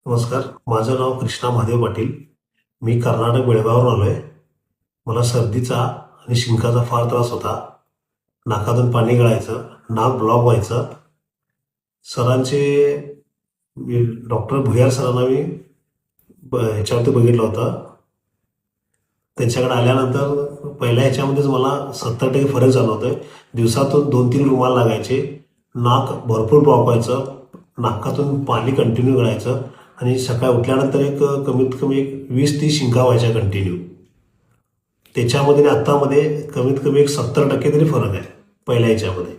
नमस्कार. माझं नाव कृष्णा महादेव पाटील. मी कर्नाटक बेळगाववरून आलो आहे. मला सर्दीचा आणि शिंकाचा फार त्रास होता. नाकातून पाणी गळायचं, नाक ब्लॉक व्हायचं. सरांचे डॉक्टर भुयार सरांना मी ह्याच्यावरती बघितलं होतं. त्यांच्याकडे आल्यानंतर पहिल्या ह्याच्यामध्येच मला 70% फरक जाणवतोय. दिवसातून 2-3 रुमाल लागायचे, नाक भरपूर ब्लॉक व्हायचं, नाकातून पाणी कंटिन्यू गळायचं आणि सकाळी उठल्यानंतर कमीत कमी 20-30 शिंका व्हायच्या कंटिन्यू. त्याच्यामध्ये आणि आत्तामध्ये कमीत कमी 70% तरी फरक आहे पहिल्या ह्याच्यामध्ये.